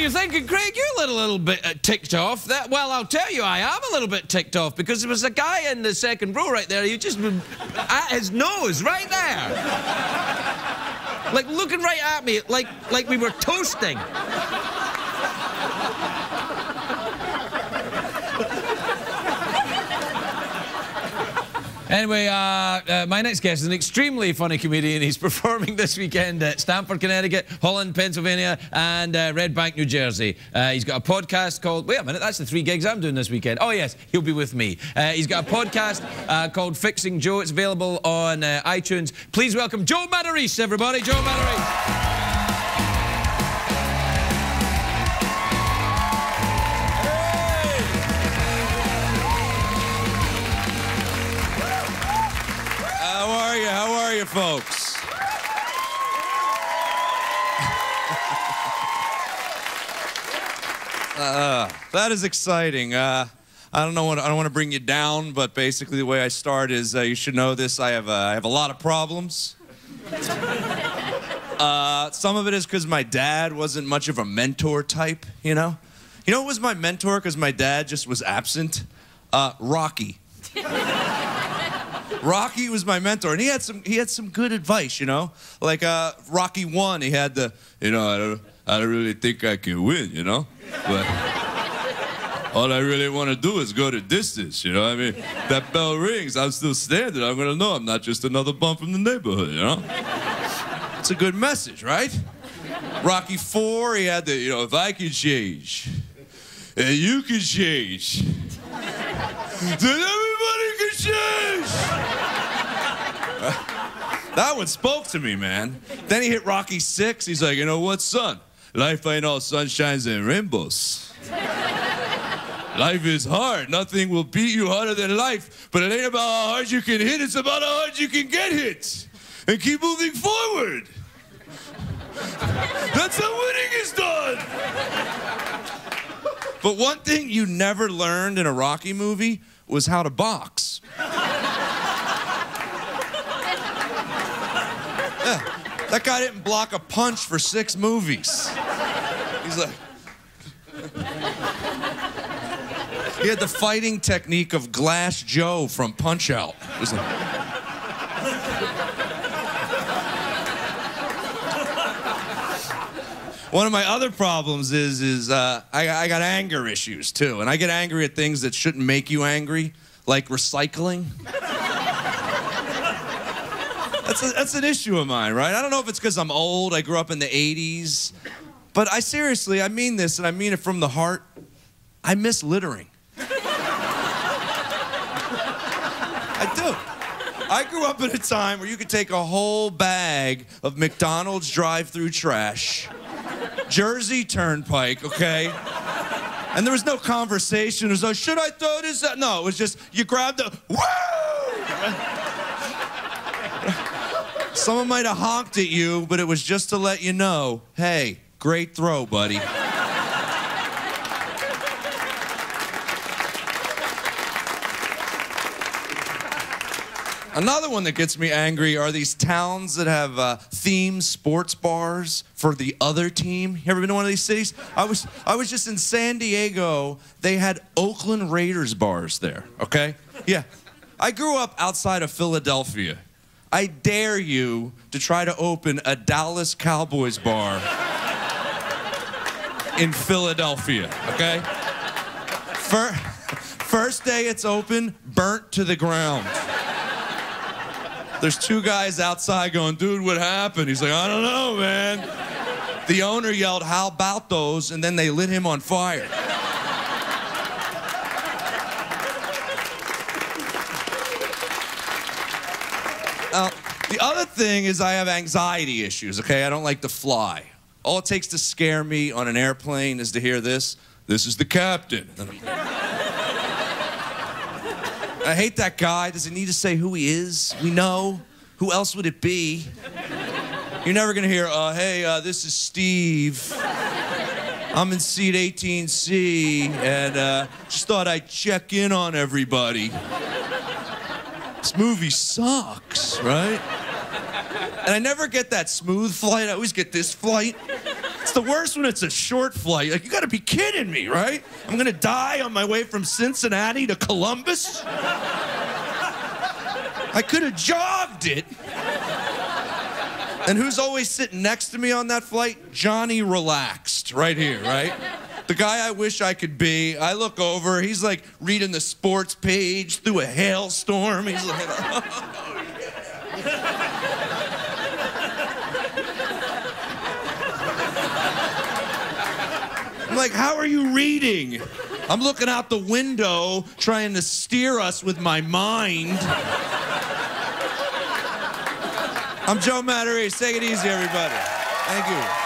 you're thinking, Craig, you're a little bit ticked off. Well, I'll tell you, I am a little bit ticked off because there was a guy in the second row right there. He just at his nose right there, like looking right at me, like we were toasting. Anyway, my next guest is an extremely funny comedian. He's performing this weekend at Stamford, Connecticut, Holland, Pennsylvania, and Red Bank, New Jersey. He's got a podcast called... Wait a minute, that's the 3 gigs I'm doing this weekend. Oh, yes, he'll be with me. He's got a podcast called Fixing Joe. It's available on iTunes. Please welcome Joe Matarese, everybody. Joe Matarese. How are you, folks? That is exciting. I don't want to bring you down, but basically the way I start is you should know this. I have a lot of problems. Some of it is because my dad wasn't much of a mentor type, you know? You know who was my mentor because my dad just was absent? Rocky. Rocky was my mentor, and he had some good advice, you know? Like, Rocky 1, he had the, you know, I don't really think I can win, you know? But all I really want to do is go the distance, you know? I mean, that bell rings, I'm still standing, I'm gonna know I'm not just another bum from the neighborhood, you know? It's a good message, right? Rocky 4, he had the, you know, if I can change, and you can change, then everybody can change! That one spoke to me, man. Then he hit Rocky 6. He's like, you know what, son? Life ain't all sunshines and rainbows. Life is hard. Nothing will beat you harder than life. But it ain't about how hard you can hit. It's about how hard you can get hit. And keep moving forward. That's how winning is done. But one thing you never learned in a Rocky movie was how to box. Yeah, that guy didn't block a punch for 6 movies. He's like... He had the fighting technique of Glass Joe from Punch-Out. It was like... One of my other problems is I got anger issues, too. And I get angry at things that shouldn't make you angry, like recycling. That's an issue of mine, right? I don't know if it's because I'm old, I grew up in the 80s, but I mean this, and I mean it from the heart. I miss littering. I do. I grew up in a time where you could take a whole bag of McDonald's drive-through trash, Jersey Turnpike, okay? And there was no conversation. It was like, should I throw this out? No, it was just, you grabbed the, woo! Someone might have honked at you, but it was just to let you know, hey, great throw, buddy. Another one that gets me angry are these towns that have themed sports bars for the other team. You ever been to one of these cities? I was just in San Diego. They had Oakland Raiders bars there, okay? Yeah. I grew up outside of Philadelphia. I dare you to try to open a Dallas Cowboys bar in Philadelphia, okay? First day it's open, burnt to the ground. There's 2 guys outside going, dude, what happened? He's like, I don't know, man. The owner yelled, how about those? And then they lit him on fire. The other thing is I have anxiety issues, okay? I don't like to fly. All it takes to scare me on an airplane is to hear this. This is the captain. I hate that guy. Does he need to say who he is? We know. Who else would it be? You're never gonna hear, hey, this is Steve. I'm in seat 18C, and just thought I'd check in on everybody. This movie sucks, right? And I never get that smooth flight. I always get this flight. It's the worst when it's a short flight. Like, you gotta be kidding me, right? I'm gonna die on my way from Cincinnati to Columbus? I could have jogged it. And who's always sitting next to me on that flight? Johnny Relaxed, right here, right? The guy I wish I could be. I look over, he's like reading the sports page through a hailstorm. He's like, oh, yeah. I'm like, how are you reading? I'm looking out the window trying to steer us with my mind. I'm Joe Matarese. Take it easy, everybody. Thank you.